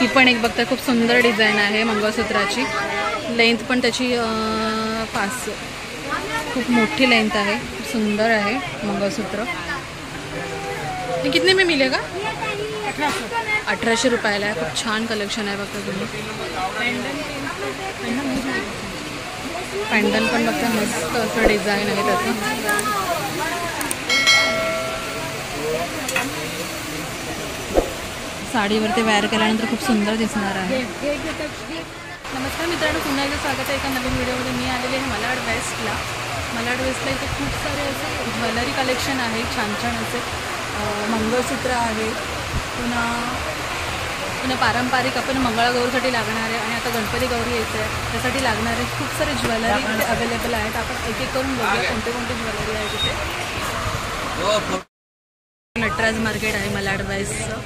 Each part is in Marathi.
ही पण एक बघता खूप सुंदर डिझाईन आहे मंगळसूत्राची. लेंथ पण त्याची 5 खूप मोठी लेंथ आहे. सुंदर आहे मंगळसूत्र. हे कितने में मिलेगा? 1800 रुपयाला आहे. खूप छान कलेक्शन आहे बघता तुम्ही. पॅन्डल पण बघता मस्त असं डिझाईन आहे त्याचं. साडीवरती वेअर केल्यानंतर खूप सुंदर दिसणार आहे. नमस्कार मित्रांनो, पुन्हा एकदा स्वागत आहे एका नवीन व्हिडिओमध्ये. मी आलेले आहे मलाड वेस्टला. मलाड वेस्टला इथे खूप सारे असे ज्वेलरी कलेक्शन आहे. छान छान असे मंगळसूत्र आहे. पुन्हा पारंपरिक आपण मंगळागौरीसाठी लागणारे आणि आता गणपती गौरी येते त्यासाठी लागणारे खूप सारे ज्वेलरी इथे अवेलेबल आहेत. आपण एक एक करून बघूया कोणते कोणते ज्वेलरी आहे तिथे. नटराज मार्केट आहे मलाड वेस्टचं.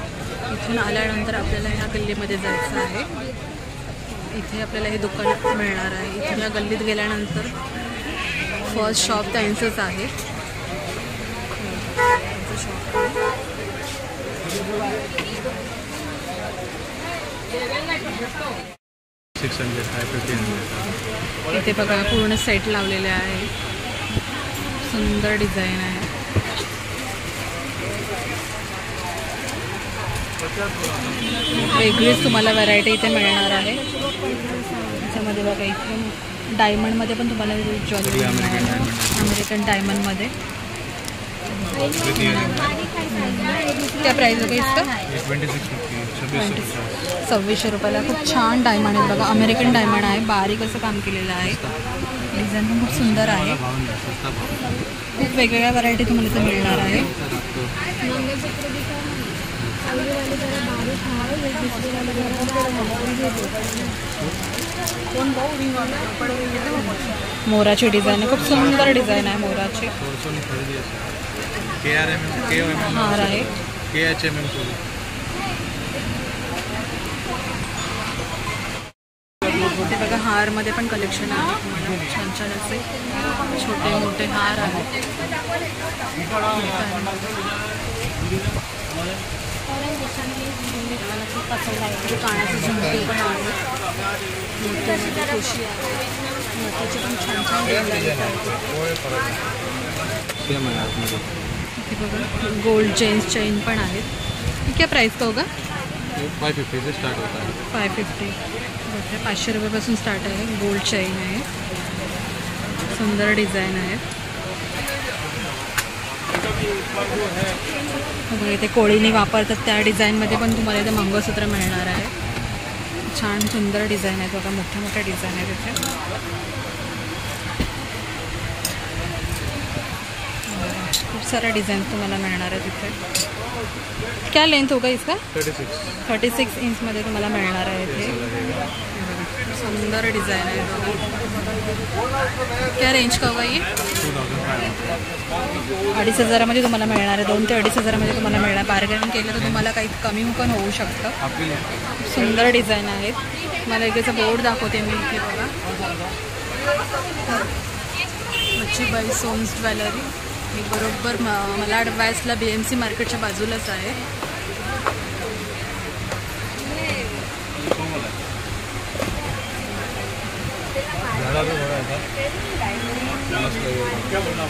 इथून आल्यानंतर आपल्याला ह्या गल्लीमध्ये जायचं आहे. इथे आपल्याला हे दुकान मिळणार आहे. इथून या गल्लीत गेल्यानंतर फर्स्ट शॉप त्यांचंच आहे. इथे बघा पूर्ण सेट लावलेले आहे. सुंदर डिझाईन आहे. वेगळीच तुम्हाला व्हरायटी इथे मिळणार आहे. त्याच्यामध्ये बघा इथे डायमंडमध्ये पण तुम्हाला ज्वेलरी मिळणार आहे. अमेरिकन डायमंडमध्ये क्या प्राईस बघा इसका? 2600 रुपयाला. खूप छान डायमंड आहे बघा. अमेरिकन डायमंड आहे. बारीक असं काम केलेलं आहे. डिझाईन पण खूप सुंदर आहे. खूप वेगवेगळ्या व्हरायटी तुम्हाला इथे मिळणार आहे. मोराची डिझाईन खूप सुंदर डिझाईन आहे. मोराची हार आहे. ते बघा हारमध्ये पण कलेक्शन आहे. तुम्हाला छान छान असे छोटे मोठे हार आहेत. कानाची झुमकी पण आहे. मोत्याची खुशी आहे. मोत्याची पण छान छान डिझाईन इथे बघा. गोल्ड चेन पण आहेत. क्या प्राइस का होगा? 550 से स्टार्ट होता है. 550 500 रुपयापासून स्टार्ट आहे. गोल्ड चेन आहे. सुंदर डिझाईन आहे. इथे कोळीने वापरतात त्या डिझाईनमध्ये पण तुम्हाला इथे मंगळसूत्र मिळणार आहे. छान सुंदर डिझाईन आहेत बघा. मोठ्या मोठ्या डिझाईन आहेत इथे. खूप साऱ्या डिझाईन तुम्हाला मिळणार आहेत इथे. क्या लेंथ होगा इसका? 36 इंचमध्ये तुम्हाला मिळणार आहे इथे. सुंदर डिझाईन आहे बघा. क्या रेंज का होगा ये? 2500मध्ये तुम्हाला मिळणार आहे. 2 ते 2500मध्ये तुम्हाला मिळणार. बार्गेनिंग केलं तर तुम्हाला काही कमी पण होऊ शकतं. सुंदर डिझाईन आहेत. मला एक याचा बोर्ड दाखवते मी इथे बघा. मच्छीबाई सोन्स ज्वेलरी. मी बरोबर मलाड वेस्टला BMC मार्केटच्या बाजूलाच आहे.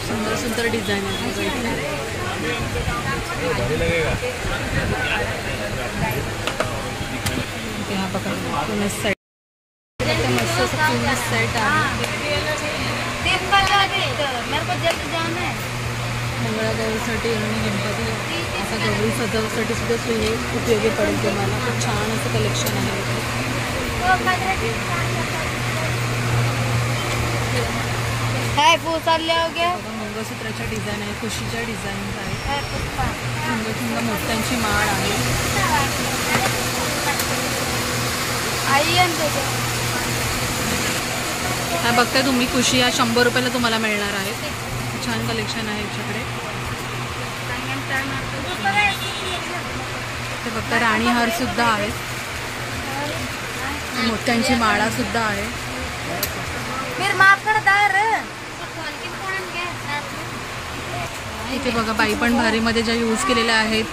सुंदर सुंदर डिझाईन आहे. हा बघा पूर्ण सेट. मस्त असं पूर्ण सेट आहे. मंगळागौरीसाठी आणि गणपती असा गौरी सजावसाठी सुद्धा उपयोगी पडेल तुम्हाला. खूप छान असं कलेक्शन आहे. मंगळसूत्राच्या डिझाईन आहे. खुशीच्या डिझाईन आहे. सुंदर सुंदर मोत्यांची माळ आहे. हा बघताय तुम्ही खुशी या 100 रुपयाला तुम्हाला मिळणार आहे. छान कलेक्शन आहे याच्याकडे. ते बघता राणी हार सुद्धा आहेत. मोत्यांची माळा सुद्धा आहे. इथे बघा बाई पण भारीमध्ये ज्या यूज केलेल्या आहेत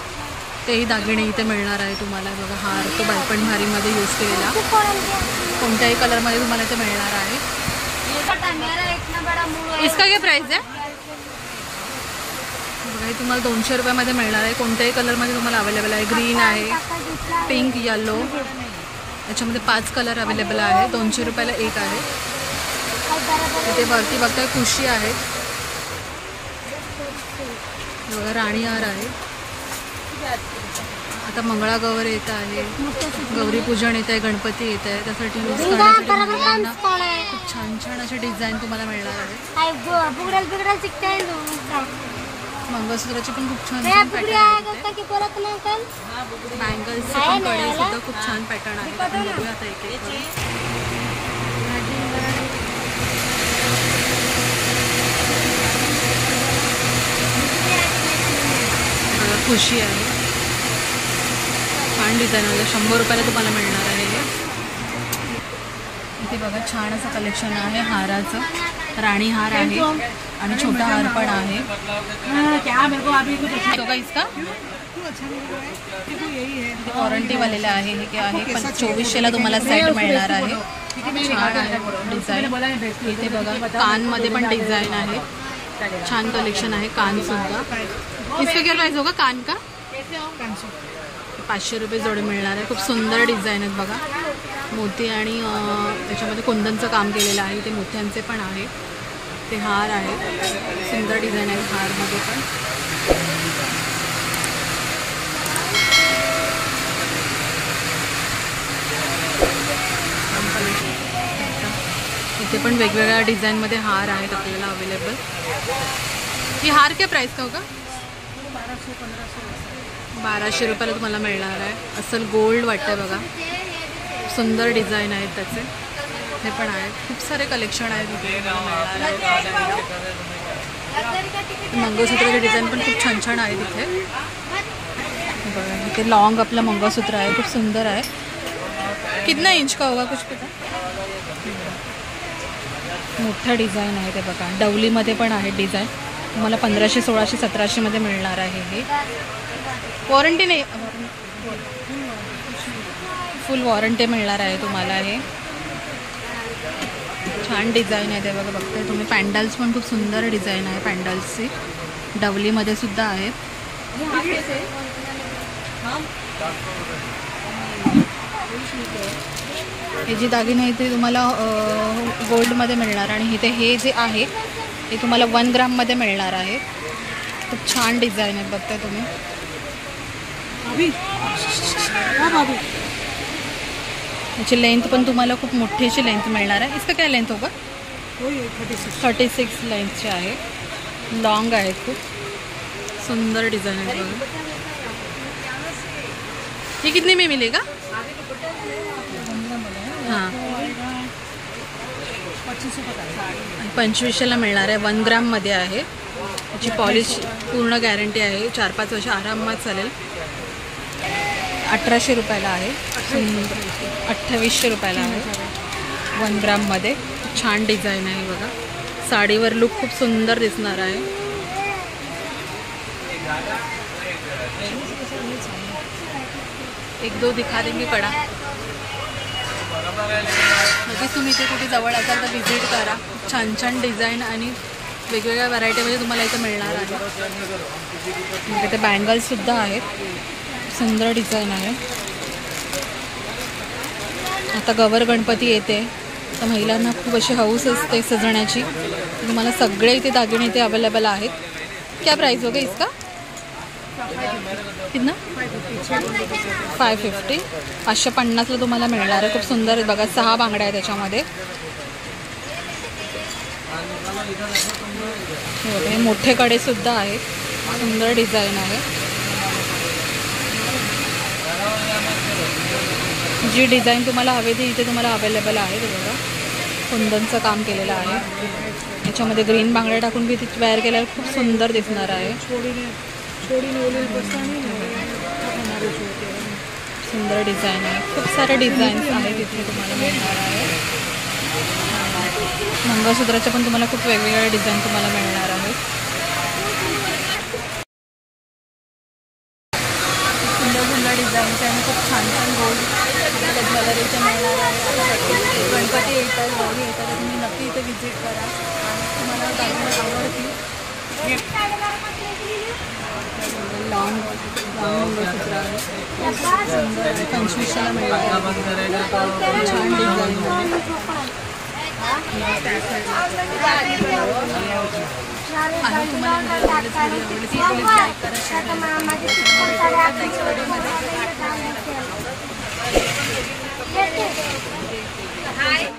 तेही दागिने इथे मिळणार आहे तुम्हाला. बघा हार तो बालपण भारीमध्ये यूज केलेला कोणत्याही कलरमध्ये तुम्हाला इथे मिळणार आहे. इसका क्या प्राइस आहे? बघा हे तुम्हाला 200 रुपयामध्ये मिळणार आहे. कोणत्याही कलरमध्ये तुम्हाला अवेलेबल आहे. ग्रीन आहे, पिंक, येलो, याच्यामध्ये 5 कलर अवेलेबल आहे. 200 रुपयाला एक आहे. इथे वरती बघताय कुशी आहेत. बघा राणी हार आहे. आता मंगळागौर येत आहे, गौरी पूजन येत आहे, गणपती येत आहे, त्यासाठी यूज करण्यासाठी मुलांना खूप छान छान असे डिझाईन तुम्हाला मिळणार आहे. मंगळसूत्राचे पण खूप छान छान पॅटर्न आहेत. बँगल्सचे पण कडे सुद्धा खूप छान पॅटर्न आहेत. आपण बघूया आता एक एक करून. खुशी आहे, छान डिझाईन आहे. 100 रुपयाला तुम्हाला मिळणार आहे. इथे बघा छान असं कलेक्शन आहे हाराचं. राणी हार आहे आणि छोटा हार पण आहे. तो का इसका वॉरंटी वालेला आहे. हे काय आहे 2400ला तुम्हाला सेट मिळणार आहे. छान आहे डिझाईन. इथे बघा कानमध्ये पण डिझाईन आहे. छान कलेक्शन आहे. कान सुद्धा. इसका क्या प्राइस होगा कान का? 500 रुपये जोडे मिळणार आहे. खूप सुंदर डिझाईन आहेत बघा. मोती आणि त्याच्यामध्ये कुंदनचं काम केलेलं आहे. ते मोत्यांचे पण आहे. ते हार आहे. सुंदर डिझाईन आहे हारमध्ये पण. इथे पण वेगवेगळ्या डिझाईनमध्ये हार आहेत आपल्याला अवेलेबल. ही हार क्या प्राइस का होगा? 1200 रुपयाला तुम्हाला मिळणार आहे. अस्सल गोल्ड वाटतंय बघा. सुंदर डिझाईन आहेत त्याचे. हे पण आहे. खूप सारे कलेक्शन आहेत इथे मिळणार आहे. मंगळसूत्राचे डिझाईन पण खूप छान छान आहे तिथे. बघा इथे लॉन्ग आपलं मंगळसूत्र आहे. खूप सुंदर आहे. कितना इंच का होगा कुछ पता? मोठं डिझाईन आहे ते बघा. डवलीमध्ये पण आहे डिझाईन. तुम्हाला 1500, 1600, 1700 मध्ये मिळणार आहे. हे वॉरंटी नाही, फुल वॉरंटी मिळणार आहे तुम्हाला. हे छान डिझाईन आहे ते बघा. बघताय तुम्ही. पॅन्डल्स पण खूप सुंदर डिझाईन आहे पॅन्डल्सची. डवलीमध्ये सुद्धा आहेत. हे जी दागिने आहे ते तुम्हाला गोल्डमध्ये मिळणार. आणि इथे हे जे आहे हे तुम्हाला 1 ग्राममध्ये मिळणार आहे. खूप छान डिझाईन आहेत बघताय तुम्ही. याची लेंथ पण तुम्हाला खूप मोठी अशी लेंथ मिळणार आहे. इसका काय लेंथ होगा? 36 लेंथचे आहे. लॉन्ग आहे. खूप सुंदर डिझाईन आहे बघा. ये कितने में मिलेगा? हां 2500ला मिळणार आहे. 1 ग्राममध्ये आहे. याची पॉलिश पूर्ण गॅरंटी आहे. 4-5 वर्ष आरामात चालेल. 1800 रुपयाला आहे. 2800 रुपयाला आहे. 1 ग्राममध्ये. छान डिझाईन आहे बघा. साडीवर लुक खूप सुंदर दिसणार आहे. एक दो दिखा देंगे कड़ा. नक्कीच तुम्ही इथे कुठे जवळ असाल तर व्हिजिट करा. खूप छान छान डिझाईन आणि वेगवेगळ्या व्हरायटीमध्ये तुम्हाला इथं मिळणार आहे. इथे बँगल्ससुद्धा आहेत. सुंदर डिझाईन आहे. आता गवर गणपती येते तर महिलांना खूप अशी हौस असते सजवण्याची. तुम्हाला सगळे इथे दागिने इथे अवेलेबल आहेत. क्या प्राइस होगा इसका? कितना? 550. 550ला तुम्हाला मिळणार आहे. खूप सुंदर आहे बघा. 6 बांगड्या आहेत त्याच्यामध्ये. हे मोठे कडे सुद्धा आहेत. सुंदर डिझाईन आहे. जी डिझाईन तुम्हाला हवी ती इथे तुम्हाला अवेलेबल आहे. बघा कुंदनचं काम केलेलं आहे. याच्यामध्ये ग्रीन बांगड्या टाकून बी तिथे वेअर केल्यावर खूप सुंदर दिसणार आहे. सुंदर डिझाईन आहे. खूप सारे डिझाईन्स आहेत इथे तुम्हाला मिळणार आहे. मंगळसूत्राचे पण तुम्हाला खूप वेगवेगळे डिझाईन तुम्हाला मिळणार आहेत. डिझाईनचे आणि खूप छान छान गोल्ड आपल्याला ज्वेलरीचे मिळणार आहे. आता गणपती येतात, गौरी येतात, तर तुम्ही नक्की इथे व्हिजिट करा आणि तुम्हाला गावाला आवडतील. लॉंग मंगळसूत्र आहे, सुंदर 2500ला मिळतं. छान डिझाईन आहे. तुम्हाला आवडली प्लीज लाईक करा, शेअर करा. नेक्स्ट व्हिडिओमध्ये